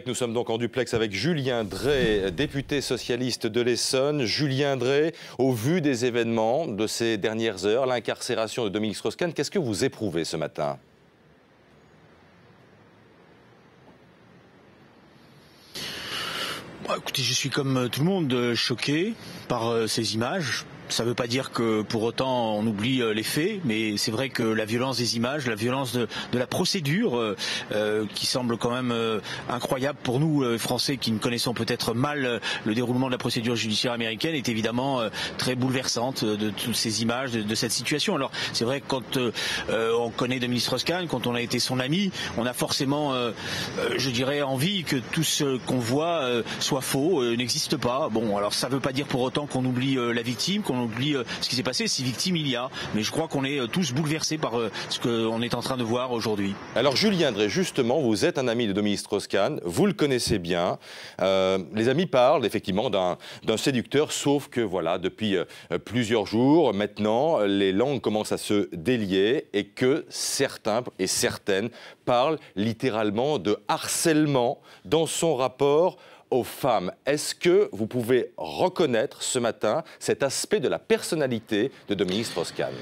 Nous sommes donc en duplex avec Julien Dray, député socialiste de l'Essonne. Julien Dray, au vu des événements de ces dernières heures, l'incarcération de Dominique Strauss-Kahn, qu'est-ce que vous éprouvez ce matin ? Écoutez, je suis comme tout le monde choqué par ces images. Ça ne veut pas dire que pour autant on oublie les faits, mais c'est vrai que la violence des images, la violence de la procédure, qui semble quand même incroyable pour nous Français qui ne connaissons peut-être mal le déroulement de la procédure judiciaire américaine, est évidemment très bouleversante de toutes ces images, de cette situation. Alors c'est vrai que quand on connaît Dominique Strauss-Kahn, quand on a été son ami, on a forcément, je dirais, envie que tout ce qu'on voit soit faux, n'existe pas. Bon, alors ça ne veut pas dire pour autant qu'on oublie la victime, qu'on oublie ce qui s'est passé, si victime il y a. Mais je crois qu'on est tous bouleversés par ce qu'on est en train de voir aujourd'hui. Alors Julien Dray, justement, vous êtes un ami de Dominique Strauss-Kahn, vous le connaissez bien. Les amis parlent effectivement d'un séducteur, sauf que voilà, depuis plusieurs jours, maintenant, les langues commencent à se délier et que certains et certaines parlent littéralement de harcèlement dans son rapport aux femmes. Est-ce que vous pouvez reconnaître ce matin cet aspect de la personnalité de Dominique Strauss-Kahn ?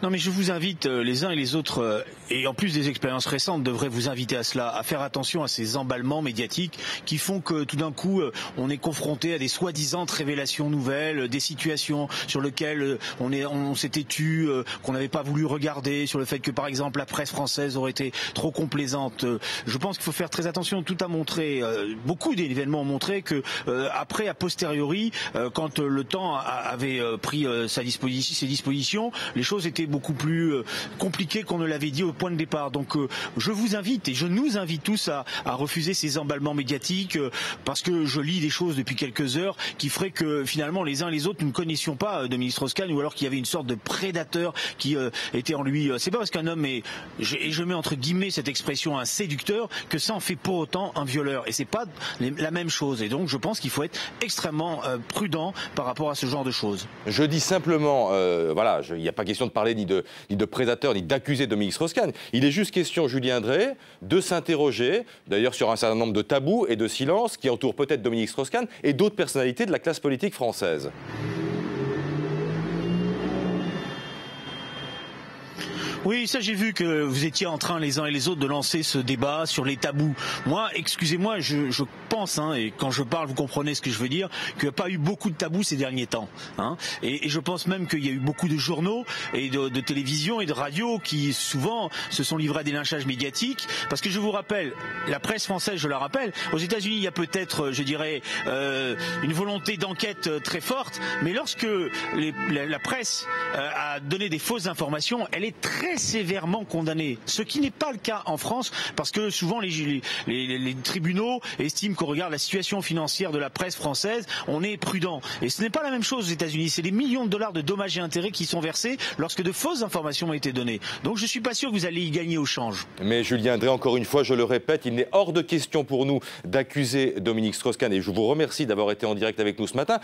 Non mais je vous invite les uns et les autres, et en plus des expériences récentes devraient vous inviter à cela, à faire attention à ces emballements médiatiques qui font que tout d'un coup on est confronté à des soi-disant révélations nouvelles, des situations sur lesquelles on s'était tu, qu'on n'avait pas voulu regarder, sur le fait que par exemple la presse française aurait été trop complaisante. Je pense qu'il faut faire très attention. Tout a montré, beaucoup d'événements ont montré que après, a posteriori, quand le temps avait pris ses dispositions, les choses étaient beaucoup plus compliqué qu'on ne l'avait dit au point de départ. Donc je vous invite et je nous invite tous à refuser ces emballements médiatiques parce que je lis des choses depuis quelques heures qui feraient que finalement les uns et les autres nous ne connaissions pas Dominique Strauss-Kahn, ou alors qu'il y avait une sorte de prédateur qui était en lui. C'est pas parce qu'un homme est, et je mets entre guillemets cette expression, un séducteur, que ça en fait pour autant un violeur. Et c'est pas la même chose. Et donc je pense qu'il faut être extrêmement prudent par rapport à ce genre de choses. Je dis simplement, voilà, il n'y a pas question de parler ni de prédateur, ni d'accuser Dominique Strauss-Kahn. Il est juste question, Julien Dray, de s'interroger, d'ailleurs sur un certain nombre de tabous et de silences qui entourent peut-être Dominique Strauss-Kahn et d'autres personnalités de la classe politique française. Oui, ça j'ai vu que vous étiez en train les uns et les autres de lancer ce débat sur les tabous. Moi, excusez-moi, je pense, et quand je parle, vous comprenez ce que je veux dire, qu'il n'y a pas eu beaucoup de tabous ces derniers temps. Et je pense même qu'il y a eu beaucoup de journaux et de télévision et de radio qui souvent se sont livrés à des lynchages médiatiques. Parce que je vous rappelle, la presse française, je la rappelle, aux États-Unis, il y a peut-être, je dirais, une volonté d'enquête très forte, mais lorsque la presse a donné des fausses informations, elle est très sévèrement condamné, ce qui n'est pas le cas en France, parce que souvent les tribunaux estiment qu'on regarde la situation financière de la presse française, on est prudent. Et ce n'est pas la même chose aux États-Unis, c'est des millions de dollars de dommages et intérêts qui sont versés lorsque de fausses informations ont été données. Donc je ne suis pas sûr que vous allez y gagner au change. Mais Julien Dray, encore une fois, je le répète, il n'est hors de question pour nous d'accuser Dominique Strauss-Kahn, et je vous remercie d'avoir été en direct avec nous ce matin.